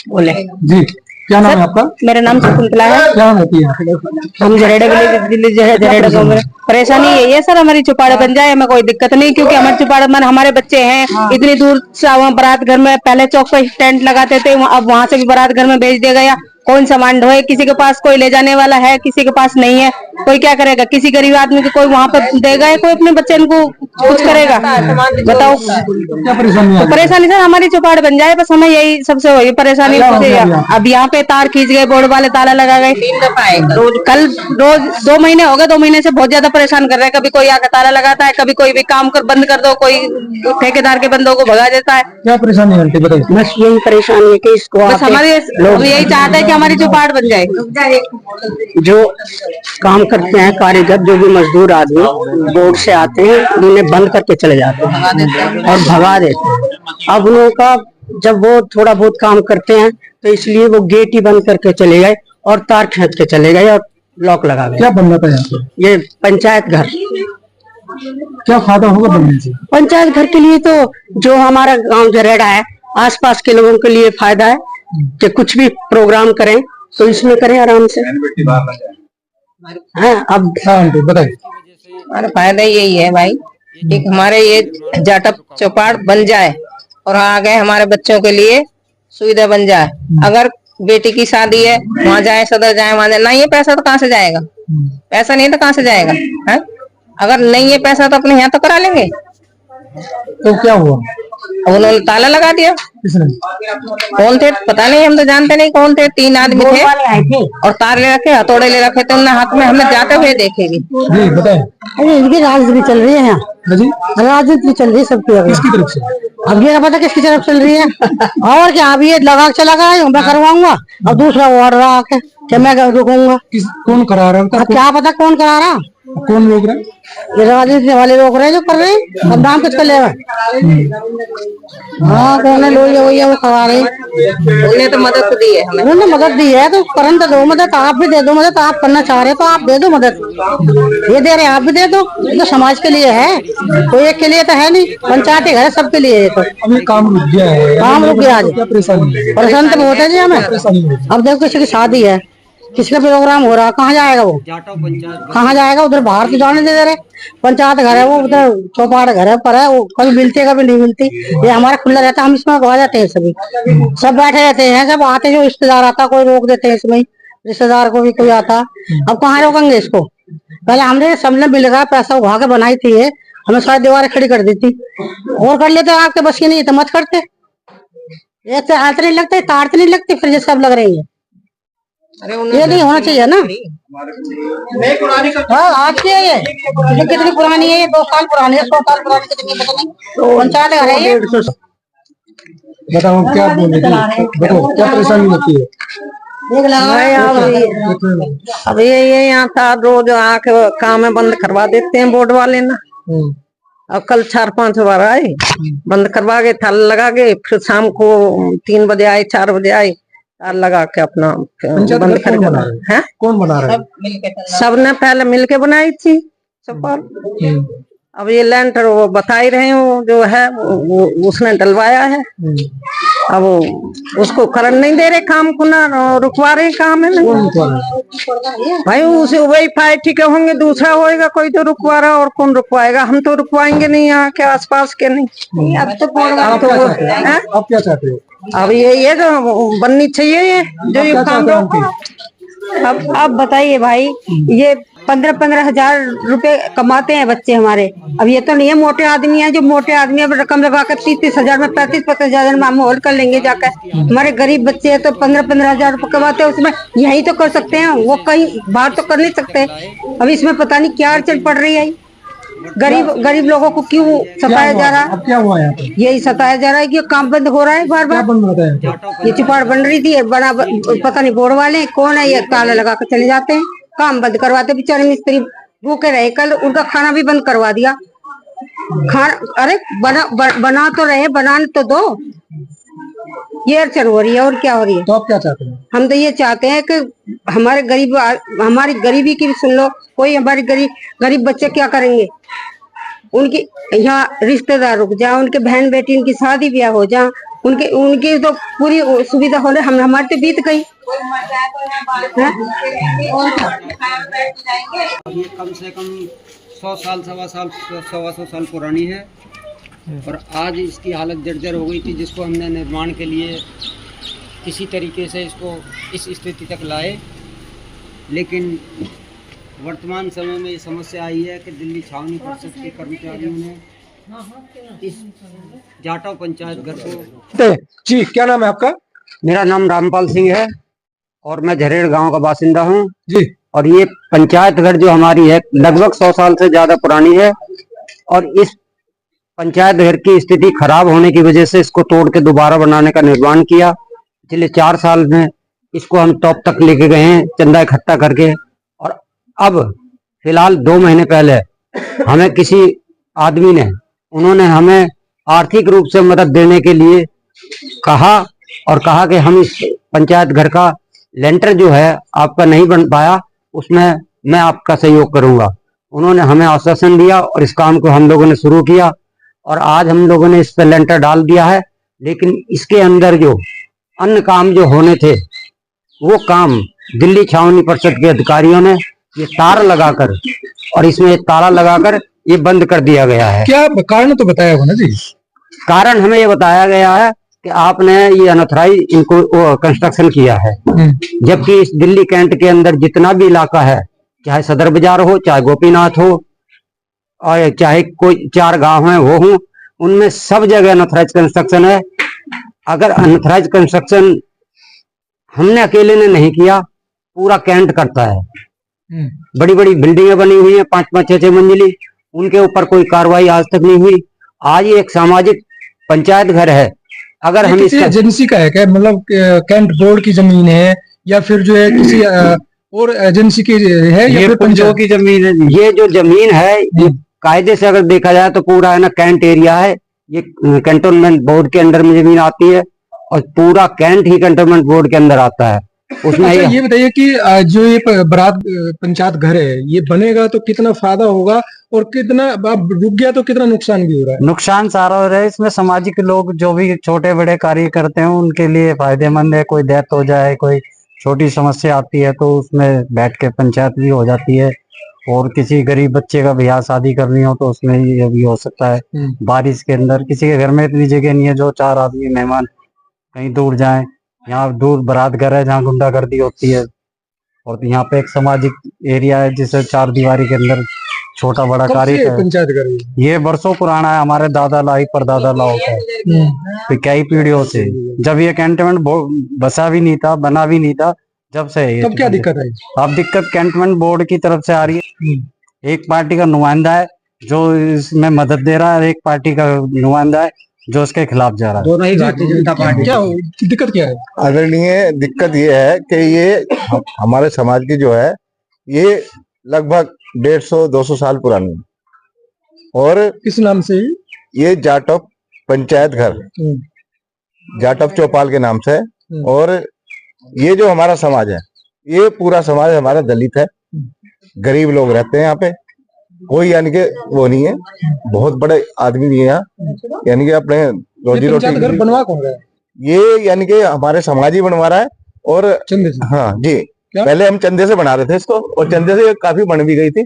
बोले जी। क्या नाम है आपका? मेरा नाम शकुंतला है। क्या होती है? हम जरेडा दिल्ली जो है जरेडा गाँव में। परेशानी यही है सर, हमारी चौपाड़ बन जाए, हमें कोई दिक्कत नहीं, क्योंकि हमारे चौपाड़ में हमारे बच्चे हैं इतनी दूर से, वहाँ बारात घर में पहले चौक पर टेंट लगाते थे, अब वहाँ से भी बारात घर में भेज दिया गया। कौन सामान ढोए, किसी के पास कोई ले जाने वाला है, किसी के पास नहीं है, कोई क्या करेगा? किसी गरीब आदमी को कोई वहाँ पर देगा या कोई अपने बच्चे को कुछ करेगा? बताओ। क्या परेशानी है? तो परेशानी सर हमारी चौपाड़ बन जाए, बस हमें यही सबसे वही परेशानी। अब यहाँ पे तार खींच गए, बोर्ड वाले ताला लगा गए। रोज 2 महीने हो गए, 2 महीने से बहुत ज्यादा परेशान कर रहे हैं। कभी कोई आकर ताला लगाता है, कभी कोई भी काम कर बंद कर दो, कोई ठेकेदार के बंदों को भगा देता है। क्या परेशानी है आंटी, बताइए। बस यही परेशानी है कि इसको बस हमारी हम यही चाहते हैं कि हमारी चौपाड़ बन जाए। जो काम करते हैं कारीगर, जो भी मजदूर आदमी बोर्ड से आते हैं, उन्हें बंद करके चले जाते हैं और भगा देते हैं। अब उन लोगों का जब वो थोड़ा बहुत काम करते हैं तो इसलिए वो गेट ही बंद करके चले गए और तार खींच के चले गए और लॉक लगा गए। क्या बनना था यहाँ पे? ये पंचायत घर। क्या फायदा होगा बनने से? पंचायत घर के लिए तो जो हमारा गांव जरेडा है, आसपास के लोगों के लिए फायदा है कि कुछ भी प्रोग्राम करें तो इसमें करें आराम से। हाँ, अब बताइए। हमारा फायदा यही है भाई, एक हमारे ये जाटव चौपाड़ बन जाए और आगे हमारे बच्चों के लिए सुविधा बन जाए। अगर बेटी की शादी है, वहाँ जाए, सदर जाए, वहाँ जाए, नहीं है पैसा तो कहाँ से जाएगा? पैसा नहीं तो कहाँ से जाएगा? है? अगर नहीं है पैसा तो अपने यहाँ तो करा लेंगे। तो क्या हुआ? उन्होंने ताला लगा दिया। किसने? कौन थे पता नहीं, हम तो जानते नहीं कौन थे। 3 आदमी थे और तार ले रखे, हथौड़े ले रखे थे उन्होंने हाथ में, हमें जाते हुए देखेगी। जी बताए। अरे इनकी राजनीति चल रही है यहाँ। राजनीति चल रही है सबकी। किसकी तरफ से? अब ये पता किसकी तरफ चल रही है? और क्या, अब ये लगा के चला गया, मैं करवाऊंगा और दूसरा वार्ड रहा आके कि मैं रुकूंगा। कौन करा रहा है? क्या पता कौन करा रहा? कौन रोक रहा है? ये राजनीति वाले रोक रहे हैं, जो कर रहे हैं। अब नाम किसका ले? हाँ, कौन है? लोग वही है, वो करवा रहे हैं। उन्होंने तो मदद दी है हमें। उन्होंने मदद दी है तो करन तो दो मदद, आप भी दे दो मदद। आप करना चाह रहे हो तो आप दे दो मदद, ये दे रहे हैं आप भी दे दो। ये तो समाज के लिए है, कोई एक के लिए तो है नहीं। पंचायत घर है, सबके लिए है। तो अब ये काम रुक गया है। काम रुक गया। क्या परेशानी? परेशान तो बहुत है जी हमें। अब देखो किसी की शादी है, किसी का प्रोग्राम हो रहा, कहाँ जाएगा वो? कहाँ जाएगा? उधर बाहर तो जाने दे रहे। पंचायत घर है वो, उधर चौपाड़ घर है पर है वो, कभी मिलती है कभी नहीं मिलती। ये हमारा खुला रहता है, हम इसमें आ जाते हैं। सभी सब बैठे रहते हैं, सब आते जो रिश्तेदार आता कोई रोक देते हैं इसमें, रिश्तेदार को भी कोई आता। अब कहाँ रोकेंगे इसको? पहले हमने सबने मिलकर पैसा उठा के बनाई थी, ये हमें सारी दीवारें खड़ी कर दी थी और कर लेते। आपके बस की नहीं तो मत करते। ये तो हाथ नहीं लगते, तार तो नहीं लगती, फिर ये सब लग रही है। ये नहीं होना चाहिए ना। हाँ, आज की है ये कितनी पुरानी है? ये 2 साल पुरानी है, 100 साल पुरानी, कितनी पता नहीं। पंचायत घर है ये। बताओ क्या बोल रहे थे? बताओ क्या परेशानी होती है? अब ये यहाँ था, रोज आके काम बंद करवा देते हैं बोर्ड वाले ना। अब कल 4-5 बार आए, बंद करवा के ताला लगा के, फिर शाम को 3 बजे आए, 4 बजे आए, तार लगा के अपना बंद कर। कौन बना रहा है? सबने पहले मिलके बनाई थी चौपाल। अब ये लेंटर वो बता ही रहे हो जो है वो उसने डलवाया है। अब उसको करन नहीं दे रहे काम को, ना रुकवा रहे काम है ना भाई। उसे वही फाइट के होंगे, दूसरा होएगा कोई तो रुकवा रहा, और कौन रुकवाएगा? हम तो रुकवाएंगे नहीं, यहाँ के आसपास के नहीं। अब तो आप क्या चाहते हो? अब ये जो बननी चाहिए, ये जो ये काम रोको। अब बताइए भाई, ये 15-15 हजार रुपए कमाते हैं बच्चे हमारे। अब ये तो नहीं है मोटे आदमी है, जो मोटे आदमी अब रकम लगा कर 30-30 हजार में, 35-35 हजार में हम होल्ड कर लेंगे जाकर। हमारे गरीब बच्चे हैं तो 15-15 हजार रुपए कमाते हैं, उसमें यही तो कर सकते हैं, वो कहीं बाहर तो कर नहीं सकते। अब इसमें पता नहीं क्या अड़चन पड़ रही है। गरीब लोगों को क्यों सताया जा रहा है? अब क्या हुआ है? यही सताया जा रहा है कि काम बंद हो रहा है बार बार। बंद होता है? ये चौपाड़ बन रही थी, बना पता नहीं बोर्ड वाले कौन है, ये ताला लगा कर चले जाते हैं, काम बंद करवाते। बेचारे मिस्त्री भूखे रहे, कल उनका खाना भी बंद करवा दिया। अरे बना तो रहे, बनाने तो दो। ये अड़चन हो रही है, और क्या हो रही है? तो आप क्या चाहते हैं? हम तो ये चाहते हैं कि हमारे हमारी गरीबी की भी सुन लो। कोई हमारे गरीब बच्चे क्या करेंगे? उनकी यहाँ रिश्तेदार रुक जाए, उनके बहन बेटी, उनकी शादी ब्याह हो जाए, उनके उनकी तो पूरी सुविधा होने हम हमारे तो बीत गई। अब ये कम से कम 100 साल, 125 साल पुरानी है और आज इसकी हालत जर्जर हो गई थी, जिसको हमने निर्माण के लिए किसी तरीके से इसको इस स्थिति तक लाए। लेकिन वर्तमान समय में ये समस्या आई है कि दिल्ली छावनी परिषद के कर्मचारियों ने इस जाटव पंचायत घर को। जी, क्या नाम है आपका? मेरा नाम रामपाल सिंह है और मैं झरेड़ गांव का बासिंदा हूं जी। और ये पंचायत घर जो हमारी है लगभग 100 साल से ज्यादा पुरानी है और इस पंचायत घर की स्थिति खराब होने की वजह से इसको तोड़ के दोबारा बनाने का निर्माण किया। पिछले 4 साल में इसको हम टॉप तक लेके गए हैं चंदा इकट्ठा करके, और अब फिलहाल 2 महीने पहले हमें किसी आदमी ने, उन्होंने हमें आर्थिक रूप से मदद देने के लिए कहा और कहा कि हम इस पंचायत घर का लेंटर जो है आपका नहीं बन पाया, उसमें मैं आपका सहयोग करूंगा। उन्होंने हमें आश्वासन दिया और इस काम को हम लोगों ने शुरू किया और आज हम लोगों ने इस पर लेंटर डाल दिया है। लेकिन इसके अंदर जो अन्य काम जो होने थे वो काम दिल्ली छावनी परिषद के अधिकारियों ने ये तार लगाकर और इसमें ताला लगाकर ये बंद कर दिया गया है। क्या कारण तो बताया होगा ना जी? कारण हमें ये बताया गया है कि आपने ये अनऑथराइज इनको कंस्ट्रक्शन किया है, जबकि इस दिल्ली कैंट के अंदर जितना भी इलाका है, चाहे सदर बाजार हो, चाहे गोपीनाथ हो और चाहे कोई 4 गांव हैं वो हों, उनमें सब जगह अनऑथराइज कंस्ट्रक्शन है। अगर अनऑथराइज कंस्ट्रक्शन हमने अकेले ने नहीं किया, पूरा कैंट करता है। बड़ी बड़ी बिल्डिंगें बनी हुई हैं 5-5, 6-6 मंजिली, उनके ऊपर कोई कार्रवाई आज तक नहीं हुई। आज ये एक सामाजिक पंचायत घर है। अगर हम किसी एजेंसी का है क्या? मतलब कैंट बोर्ड की जमीन है या फिर जो है किसी और एजेंसी की है या फिर पंचायत की जमीन है? ये जो जमीन है ये कायदे से अगर देखा जाए तो पूरा है ना कैंट एरिया है। ये कैंटोनमेंट बोर्ड के अंडर में जमीन आती है और पूरा कैंट ही कैंटोनमेंट बोर्ड के अंदर आता है। उसमें अच्छा, ये बताइए कि जो ये बरात पंचायत घर है ये बनेगा तो कितना फायदा होगा और कितना अब रुक गया तो कितना नुकसान भी हो रहा है? नुकसान सारा हो रहा है। इसमें सामाजिक लोग जो भी छोटे बड़े कार्य करते हैं उनके लिए फायदेमंद है। कोई डेथ हो जाए, कोई छोटी समस्या आती है तो उसमें बैठ के पंचायत भी हो जाती है, और किसी गरीब बच्चे का ब्याह शादी करनी हो तो उसमें ये भी हो सकता है। बारिश के अंदर किसी के घर में इतनी जगह नहीं है जो 4 आदमी मेहमान कहीं दूर जाएं। यहाँ दूर बारात घर है जहाँ गुंडागर्दी होती है, और यहाँ पे एक सामाजिक एरिया है जिसे 4 दीवारी के अंदर छोटा बड़ा कार्य पंचायत घर ये वर्षों पुराना है। हमारे दादा लाई परदादा लाओ का तो कई पीढ़ियों से, जब ये कैंटोनमेंट बसा भी नहीं था, बना भी नहीं था, जब से ये तब क्या दिक्कत है? अब दिक्कत कैंटोनमेंट बोर्ड की तरफ से आ रही है। एक पार्टी का नुमाइंदा है जो इसमें मदद दे रहा है, एक पार्टी का नुमाइंदा है जो उसके खिलाफ जा रहा है। दोनों ही भारतीय जनता पार्टी। क्या दिक्कत क्या है? आदरणीय, दिक्कत ये है कि ये हमारे समाज की जो है ये लगभग 150-200 साल पुरानी है और किस नाम से? ये जाटव पंचायत घर जाटव चौपाल के नाम से है। और ये जो हमारा समाज है ये पूरा समाज हमारा दलित है, गरीब लोग रहते हैं यहाँ पे। कोई यानी कि वो नहीं है, बहुत बड़े आदमी नहीं है यहाँ, यानी कि अपने रोजी रोटी। घर बनवा कौन रहा है? ये यानी कि हमारे समाज ही बनवा रहा है। और चंदे से? हाँ जी, पहले हम चंदे से बना रहे थे इसको और चंदे से काफी बन भी गई थी,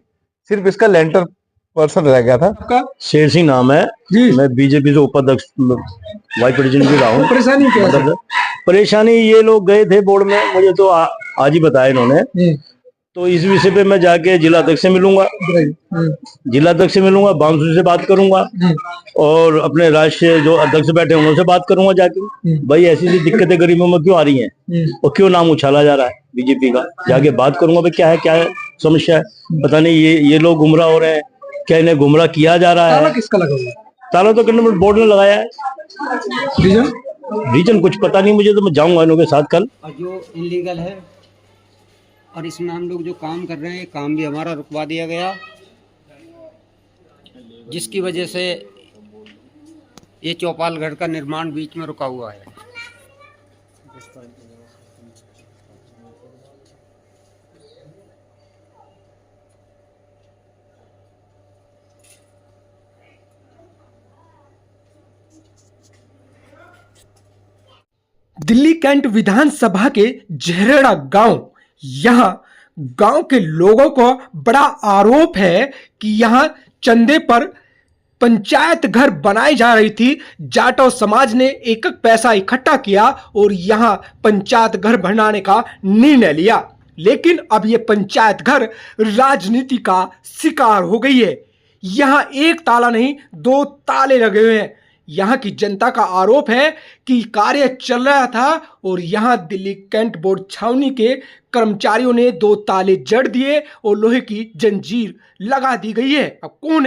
सिर्फ इसका लेंटर पर्सन रह गया था। आपका शेर सिंह नाम है जी। मैं बीजेपी से उपाध्यक्ष वाइस प्रेसिडेंट भी रहा हूँ। परेशानी क्या है? परेशानी ये लोग गए थे बोर्ड में, मुझे तो आज ही बताया इन्होंने। तो इस विषय पे मैं जाके जिला अध्यक्ष से मिलूंगा, बांसुरी से बात करूंगा और अपने राष्ट्रीय जो अध्यक्ष बैठे हैं उनसे बात करूंगा जाके, भाई ऐसी सी दिक्कतें गरीबों में क्यों आ रही हैं और क्यों नाम उछाला जा रहा है बीजेपी का। जाके बात करूंगा भाई क्या है समस्या है। पता नहीं ये लोग गुमराह हो रहे हैं, क्या इन्हें गुमराह किया जा रहा है? ताला किसका लगा हुआ है? ताला तो कैंटोनमेंट बोर्ड ने लगाया है। रीजन कुछ पता नहीं मुझे, तो मैं जाऊंगा इनों के साथ कल। और जो इनलीगल है और इसमें हम लोग जो काम कर रहे हैं काम भी हमारा रुकवा दिया गया, जिसकी वजह से ये चौपाल घर का निर्माण बीच में रुका हुआ है। दिल्ली कैंट विधानसभा के जहरेड़ा गांव, यहां गांव के लोगों को बड़ा आरोप है कि यहां चंदे पर पंचायत घर बनाई जा रही थी। जाटव समाज ने एक एक पैसा इकट्ठा किया और यहां पंचायत घर बनाने का निर्णय लिया, लेकिन अब यह पंचायत घर राजनीति का शिकार हो गई है। यहां एक ताला नहीं, 2 ताले लगे हुए हैं। यहां की जनता का आरोप है कि कार्य चल रहा था और यहां दिल्ली कैंट बोर्ड छावनी के कर्मचारियों ने 2 ताले जड़ दिए और लोहे की जंजीर लगा दी गई है। अब कौन